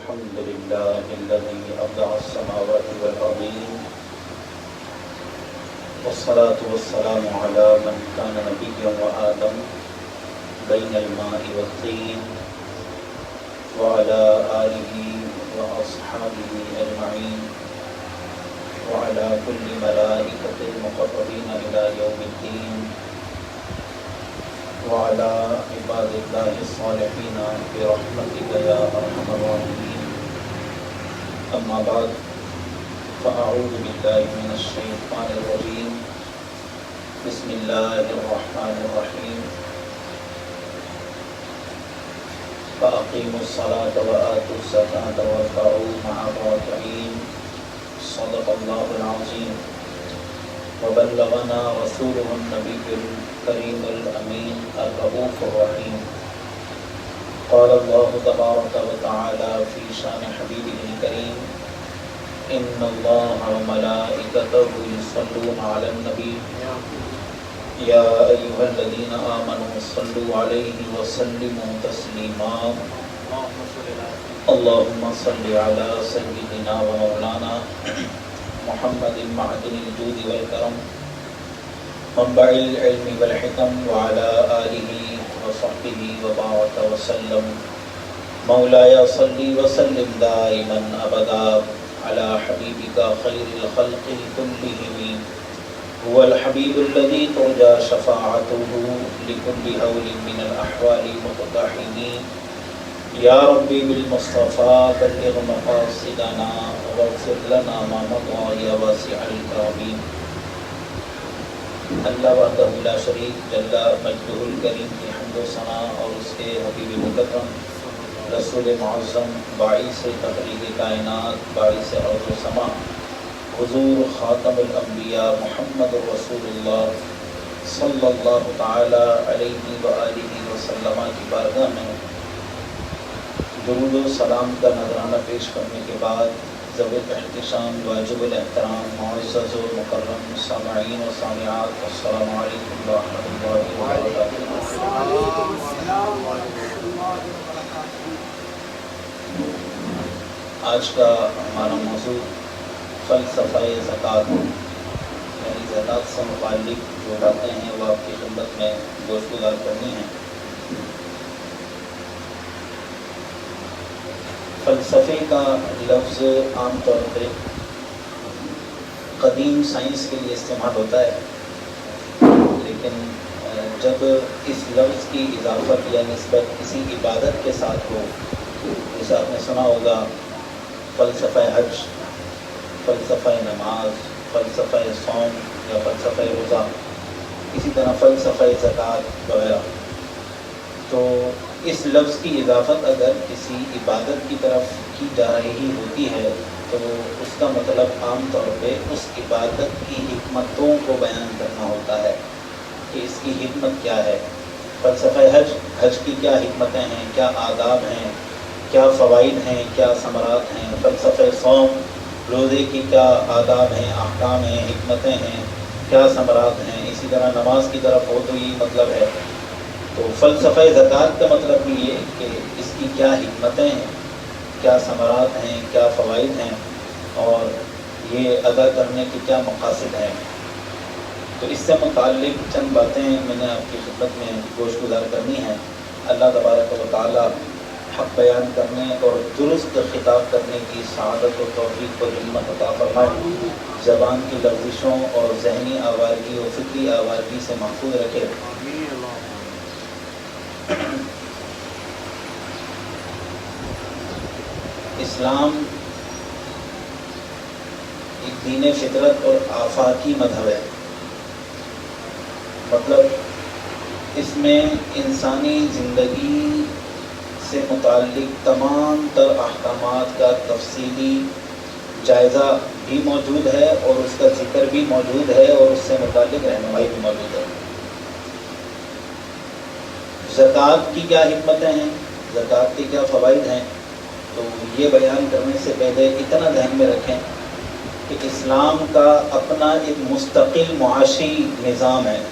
الحمد لله الذي أبدع السماوات والأرضين والصلاة والسلام على من كان نبيا وآدم بين الماء والطين وعلى آله وأصحابه أجمعين وعلى كل ملائكة المقربين إلى يوم الدين وعلى عباد الله الصالحين برحمتك يا أرحم الراحمين. أما بعد فأعوذ بالله من الشيطان الرجيم. بسم الله الرحمن الرحيم. فأقيموا الصلاة وآتوا الزكاة واركعوا مع الراكعين. صدق الله العظيم. وبلغنا رسوله النبي الكريم الأمين الرؤوف الرحيم. قال الله تبارك وتعالى في شان حبيبه الكريم: إن الله وملائكته يصلون على النبي يا أيها الذين آمنوا صلوا عليه وسلموا تسليما. اللهم صل على سيدنا ومولانا محمد معدن الجود والكرم منبع العلم والحكم وعلى آله وصحبه وبارك وسلم. مولاي صل وسلم دائما أبدا على حبيبك خير الخلق كلهم. هو الحبيب الذي ترجى شفاعته لكل هول من الأحوال مقتحم. يا ربي بالمصطفى بلغ مقاصدنا واغفر لنا ما مضى يا واسع الكرم. اللہ وحدہ لا شریک جل مجدہ الکریم کی حمد و ثنا اور اس کے حبیب مکرم رسول معظم باعث تخلیق کائنات باعث ارض و سما حضور خاتم الانبیاء محمد رسول اللہ صلی اللہ تعالی علیہ وآلہ وسلم کی بارگاہ میں درود و سلام کا نذرانہ پیش کرنے کے بعد ذوی احتشام واجب الاحترام معزز و مکرم سامعین و سامعات، السلام علیکم ورحمۃ اللہ وبرکاتہ۔ آج کا ہمارا موضوع فلسفہ زکوٰۃ، یعنی زکوٰۃ سے متعلق جو باتیں ہیں وہ آپ کی خدمت میں گوشتگار کرنی ہیں۔ فلسفے کا لفظ عام طور پہ قدیم سائنس کے لیے استعمال ہوتا ہے، لیکن جب اس لفظ کی اضافت یا نسبت کسی عبادت کے ساتھ ہو، جیسے آپ نے سنا ہوگا فلسفہ حج، فلسفہ نماز، فلسفہ صوم یا فلسفہ روزہ، اسی طرح فلسفہ زکوٰۃ وغیرہ، تو اس لفظ کی اضافت اگر کسی عبادت کی طرف کی جا رہی ہوتی ہے تو اس کا مطلب عام طور پہ اس عبادت کی حکمتوں کو بیان کرنا ہوتا ہے کہ اس کی حکمت کیا ہے۔ فلسفہ حج کی کیا حکمتیں ہیں، کیا آداب ہیں، کیا فوائد ہیں، کیا ثمرات ہیں۔ فلسفہ صوم، روزے کی کیا آداب ہیں، احکام ہیں، حکمتیں ہیں، کیا ثمرات ہیں۔ اسی طرح نماز کی طرف ہو تو یہی مطلب ہے۔ تو فلسفہ زکوٰۃ کا مطلب بھی یہ کہ اس کی کیا حکمتیں ہیں، کیا ثمرات ہیں، کیا فوائد ہیں، اور یہ ادا کرنے کے کیا مقاصد ہیں۔ تو اس سے متعلق چند باتیں میں نے آپ کی خدمت میں گوشتگار کرنی ہیں۔ اللہ تبارک و تعالی حق بیان کرنے اور درست خطاب کرنے کی سعادت و توفیق و ہمت عطا فرمائے، زبان کی لغزشوں اور ذہنی آوارگی و فکری آوارگی سے محفوظ رکھے۔ اسلام ایک دین فطرت اور آفاقی مذہب ہے، مطلب اس میں انسانی زندگی سے متعلق تمام تر احکامات کا تفصیلی جائزہ بھی موجود ہے اور اس کا ذکر بھی موجود ہے اور اس سے متعلق رہنمائی بھی موجود ہے۔ زکوٰۃ کی کیا حکمتیں ہیں، زکوٰۃ کے کیا فوائد ہیں، تو یہ بیان کرنے سے پہلے اتنا ذہن میں رکھیں کہ اسلام کا اپنا ایک مستقل معاشی نظام ہے،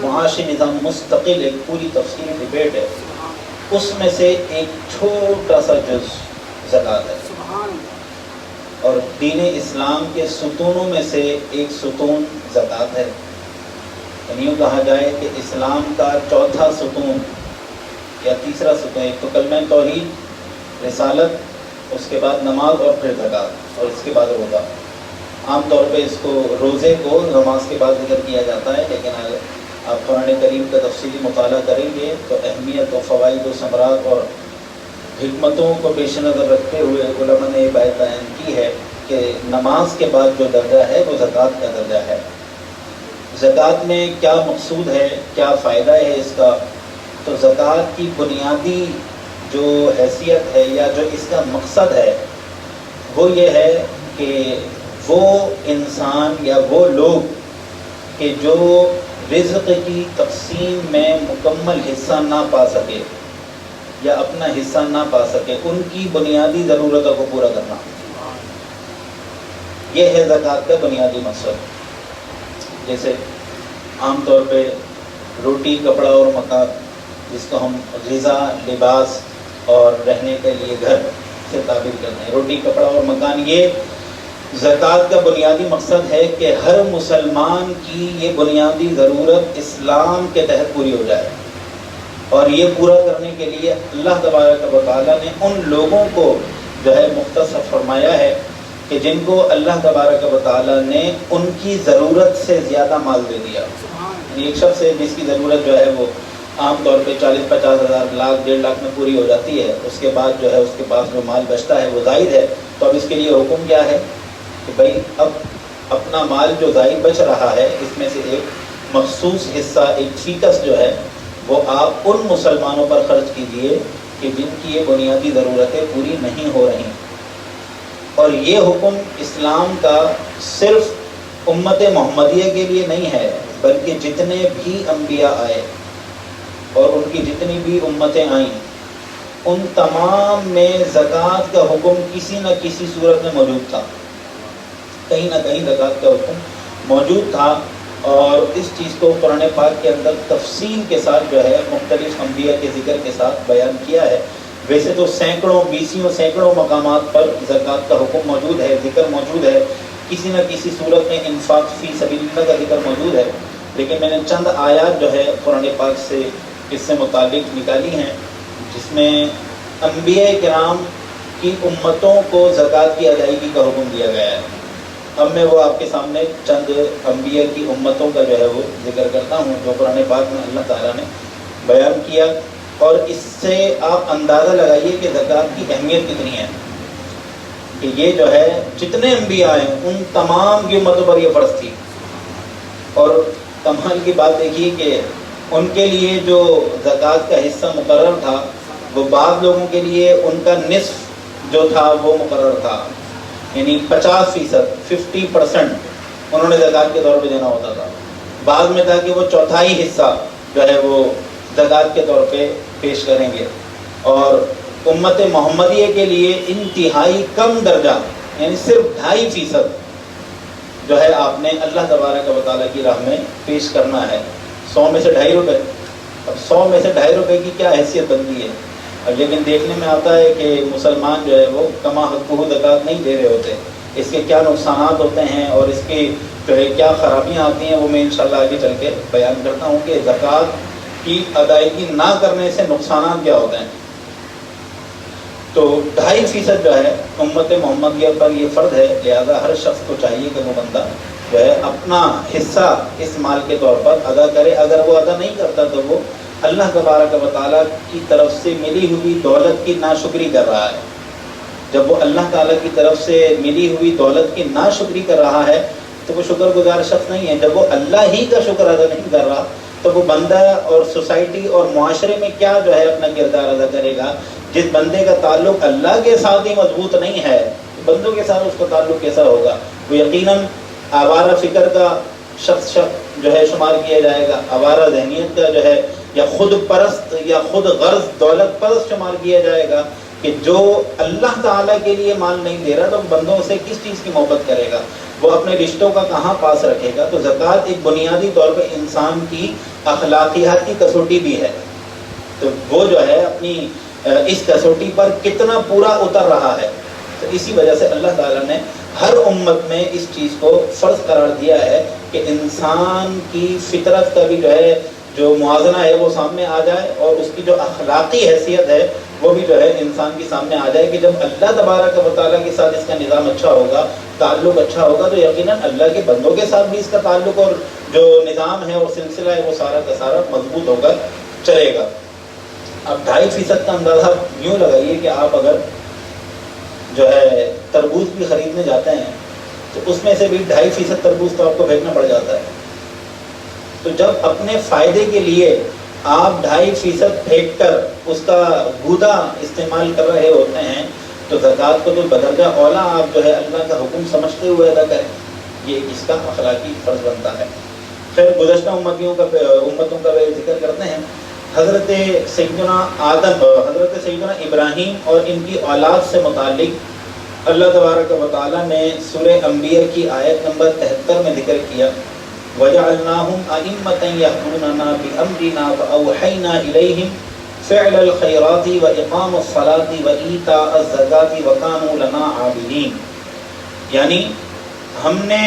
معاشی نظام مستقل ایک پوری تفصیلی ڈبیٹ ہے۔ اس میں سے ایک چھوٹا سا جز زکوٰۃ ہے، اور دین اسلام کے ستونوں میں سے ایک ستون زکوٰۃ ہے۔ یعنی یوں کہا جائے کہ اسلام کا چوتھا ستون یا تیسرا ستون، ایک تو کلمہ توحید، رسالت، اس کے بعد نماز اور پھر زکوٰۃ، اور اس کے بعد روزہ۔ عام طور پہ اس کو روزے کو نماز کے بعد ذکر کیا جاتا ہے، لیکن اگر آپ قرآن کریم کا تفصیلی مطالعہ کریں گے تو اہمیت و فوائد و ثمرات اور حکمتوں کو پیش نظر رکھتے ہوئے علماء نے یہ بات بیان کی ہے کہ نماز کے بعد جو درجہ ہے وہ زکوٰۃ کا درجہ ہے۔ زکوٰۃ میں کیا مقصود ہے، کیا فائدہ ہے اس کا؟ تو زکوٰۃ کی بنیادی جو حیثیت ہے یا جو اس کا مقصد ہے وہ یہ ہے کہ وہ انسان یا وہ لوگ کہ جو رزق کی تقسیم میں مکمل حصہ نہ پا سکے یا اپنا حصہ نہ پا سکے، ان کی بنیادی ضرورتوں کو پورا کرنا، یہ ہے زکوٰۃ کا بنیادی مقصد۔ جیسے عام طور پہ روٹی، کپڑا اور مکان، جس کو ہم غذا، لباس اور رہنے کے لیے گھر سے تعبیر کرتے ہیں، روٹی، کپڑا اور مکان، یہ زکوٰۃ کا بنیادی مقصد ہے کہ ہر مسلمان کی یہ بنیادی ضرورت اسلام کے تحت پوری ہو جائے، اور یہ پورا کرنے کے لیے اللہ تبارک و تعالیٰ نے ان لوگوں کو جو ہے مختص فرمایا ہے کہ جن کو اللہ تبارک و تعالیٰ نے ان کی ضرورت سے زیادہ مال دے دیا۔ ایک شخص ہے جس کی ضرورت جو ہے وہ عام طور پہ 40-50 ہزار، لاکھ، 1.5 لاکھ میں پوری ہو جاتی ہے، اس کے بعد جو ہے اس کے پاس جو مال بچتا ہے وہ زائد ہے، تو اب اس کے لیے حکم کیا ہے کہ بھائی اب اپنا مال جو زائد بچ رہا ہے اس میں سے ایک مخصوص حصہ، ایک فیکس جو ہے وہ آپ ان مسلمانوں پر خرچ کیجئے کہ جن کی یہ بنیادی ضرورتیں پوری نہیں ہو رہی۔ اور یہ حکم اسلام کا صرف امت محمدیہ کے لیے نہیں ہے، بلکہ جتنے بھی انبیاء آئے اور ان کی جتنی بھی امتیں آئیں، ان تمام میں زکوٰۃ کا حکم کسی نہ کسی صورت میں موجود تھا، کہیں نہ کہیں زکوٰۃ کا حکم موجود تھا، اور اس چیز کو قرآن پاک کے اندر تفصیل کے ساتھ جو ہے مختلف انبیاء کے ذکر کے ساتھ بیان کیا ہے۔ ویسے تو سینکڑوں مقامات پر زکوٰۃ کا حکم موجود ہے، ذکر موجود ہے، کسی نہ کسی صورت میں انفاق فی سبیل اللہ کا ذکر موجود ہے، لیکن میں نے چند آیات جو ہے قرآن پاک سے اس سے متعلق نکالی ہیں جس میں انبیاء کرام کی امتوں کو زکوٰۃ کی ادائیگی کا حکم دیا گیا ہے۔ اب میں وہ آپ کے سامنے چند انبیاء کی امتوں کا جو ہے وہ ذکر کرتا ہوں جو قرآن پاک میں اللہ تعالیٰ نے بیان کیا، اور اس سے آپ اندازہ لگائیے کہ زکوٰۃ کی اہمیت کتنی ہے، کہ یہ جو ہے جتنے انبیاء ہیں ان تمام کی امتوں پر یہ فرض تھی۔ اور کمال کی بات دیکھیے کہ ان کے لیے جو زکوٰۃ کا حصہ مقرر تھا وہ بعض لوگوں کے لیے ان کا نصف جو تھا وہ مقرر تھا، یعنی 50%، 50% انہوں نے زکوٰۃ کے طور پہ دینا ہوتا تھا، بعض میں تھا کہ وہ چوتھائی حصہ جو ہے وہ زکوٰۃ کے طور پہ پیش کریں گے، اور امت محمدیہ کے لیے انتہائی کم درجہ یعنی صرف 2.5% جو ہے آپ نے اللہ تبارک و تعالیٰ کی راہ میں پیش کرنا ہے۔ 100 میں سے 2.5 روپے، اب 100 میں سے 2.5 روپے کی کیا حیثیت بنتی ہے؟ اب لیکن دیکھنے میں آتا ہے کہ مسلمان جو ہے وہ کما حقہ زکوٰۃ نہیں دے رہے ہوتے، اس کے کیا نقصانات ہوتے ہیں اور اس کی جو ہے کیا خرابیاں آتی ہیں وہ میں انشاءاللہ آگے چل کے بیان کرتا ہوں کہ زکوٰۃ کی ادائیگی نہ کرنے سے نقصانات کیا ہوتے ہیں۔ تو 2.5% جو ہے امت محمدیہ پر یہ فرض ہے، لہذا ہر شخص کو چاہیے کہ وہ بندہ جو ہے اپنا حصہ اس مال کے طور پر ادا کرے۔ اگر وہ ادا نہیں کرتا تو وہ اللہ تبارک و تعالیٰ کی طرف سے ملی ہوئی دولت کی ناشکری کر رہا ہے۔ جب وہ اللہ تعالیٰ کی طرف سے ملی ہوئی دولت کی ناشکری کر رہا ہے تو وہ شکر گزار شخص نہیں ہے۔ جب وہ اللہ ہی کا شکر ادا نہیں کر رہا تو وہ بندہ اور سوسائٹی اور معاشرے میں کیا جو ہے اپنا کردار ادا کرے گا؟ جس بندے کا تعلق اللہ کے ساتھ ہی مضبوط نہیں ہے، بندوں کے ساتھ اس کا تعلق کیسا ہوگا؟ وہ یقیناً آوارہ فکر کا شخص جو ہے شمار کیا جائے گا، آوارہ ذہنیت کا جو ہے یا خود پرست یا خود غرض دولت پرست شمار کیا جائے گا، کہ جو اللہ تعالیٰ کے لیے مال نہیں دے رہا تو بندوں سے کس چیز کی محبت کرے گا؟ وہ اپنے رشتوں کا کہاں پاس رکھے گا؟ تو زکوٰۃ ایک بنیادی طور پہ انسان کی اخلاقیات کی کسوٹی بھی ہے، تو وہ جو ہے اپنی اس کسوٹی پر کتنا پورا اتر رہا ہے. تو اسی وجہ سے اللہ تعالیٰ نے ہر امت میں اس چیز کو فرض قرار دیا ہے کہ انسان کی فطرت کا بھی جو موازنہ ہے وہ سامنے آ جائے، اور اس کی جو اخلاقی حیثیت ہے وہ بھی انسان کے سامنے آ جائے کہ جب اللہ تبارک و تعالیٰ کے ساتھ اس کا نظام اچھا ہوگا، تعلق اچھا ہوگا، تو یقیناً اللہ کے بندوں کے ساتھ بھی اس کا تعلق اور جو نظام ہے اور سلسلہ ہے وہ سارا کا سارا مضبوط ہو کر چلے گا. اب 2.5% کا اندازہ یوں لگائیے کہ آپ اگر تربوز بھی خریدنے جاتے ہیں تو اس میں سے بھی 2.5% تربوز تو آپ کو پھینکنا پڑ جاتا ہے. تو جب اپنے فائدے کے لیے آپ 2.5% پھینک کر اس کا گودا استعمال کر رہے ہوتے ہیں تو زکوٰۃ کو تو بدرجہ اولا آپ اللہ کا حکم سمجھتے ہوئے ادا کریں. یہ اس کا اخلاقی فرض بنتا ہے. خیر گزشتہ امتوں کا ذکر کرتے ہیں. حضرت سیدنا ابراہیم اور ان کی اولاد سے متعلق اللہ تبارک و تعالیٰ نے سورہ انبیاء کی آیت نمبر 73 میں ذکر کیا وَجَعَلْنَاهُمْ أَئِمَّةً يَهْدُونَ بِأَمْرِنَا وَأَوْحَيْنَا إِلَيْهِمْ فِعْلَ الْخَيْرَاتِ وَإِقَامَ الصَّلَاةِ وَإِيتَاءَ الزَّكَاةِ وَكَانُوا لَنَا عَابِدِينَ. یعنی ہم نے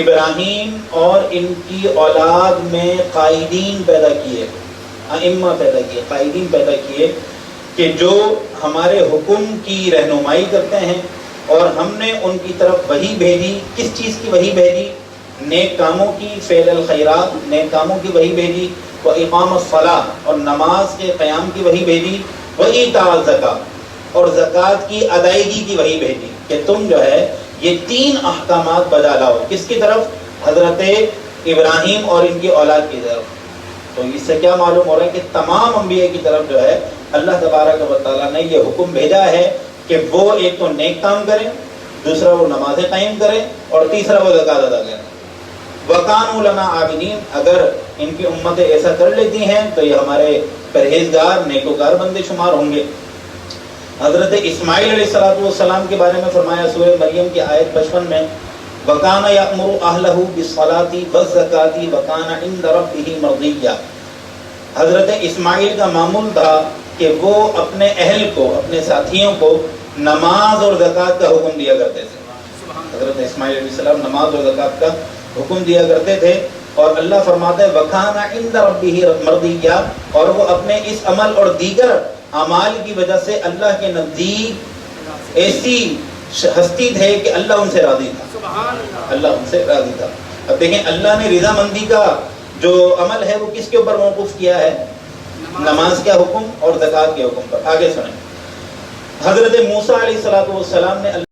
ابراہیم اور ان کی اولاد میں قائدین پیدا کیے، ائمہ پیدا کیے، قائدین پیدا کیے کہ جو ہمارے حکم کی رہنمائی کرتے ہیں، اور ہم نے ان کی طرف وحی بھیجی. کس چیز کی وحی بھیجی؟ نیک کاموں کی، فعل الخیرات، نیک کاموں کی وحی بھیجی. وإقام الصلاۃ، اور نماز کے قیام کی وحی بھیجی. وإیتاء الزکاۃ، اور زکوٰۃ کی ادائیگی کی وحی بھیجی کہ تم یہ 3 احکامات بجا لاؤ. کس کی طرف؟ حضرت ابراہیم اور ان کی اولاد کی طرف. تو اس سے کیا معلوم ہو رہا ہے کہ تمام انبیاء کی طرف اللہ تبارک و تعالیٰ نے یہ حکم بھیجا ہے کہ وہ ایک تو نیک کام کریں، دوسرا وہ نمازیں قائم کریں، اور تیسرا وہ زکوٰۃ ادا کریں. وَكَانُوا لَنَا عَابِدِينَ. اگر ان کی امتیں ایسا کر لیتی ہیں تو یہ ہمارے پرہیزگار نیکوکار بندے شمار ہوں گے. حضرت اسماعیل علیہ السلام کے بارے میں فرمایا سورہ مریم کی آیت 55 میں وَكَانَ يَأْمُرُ أَهْلَهُ بِالصَّلَاةِ وَالزَّكَاةِ وَكَانَ عِندَ رَبِّهِ مَرْضِيًّا. حضرت اسماعیل کا معمول تھا کہ وہ اپنے اہل کو، اپنے ساتھیوں کو نماز اور زکوٰۃ کا حکم دیا کرتے تھے. حضرت اسماعیل علیہ السلام نماز اور زکوٰۃ کا حکم دیا کرتے تھے، اور اللہ فرماتا ہے وَكَانَ عِندَ رَبِّهِ مَرْضِيًّا، اور وہ اپنے اس عمل اور دیگر اعمال کی وجہ سے اللہ کے نزدیک ایسی ہستی تھے کہ اللہ ان سے راضی تھا. اللہ ان سے راضی تھا. اب دیکھیں اللہ نے رضا مندی کا جو عمل ہے وہ کس کے اوپر موقوف کیا ہے؟ نماز کا حکم اور زکوٰۃ کے حکم پر. آگے سنیں. حضرت موسیٰ علیہ السلام نے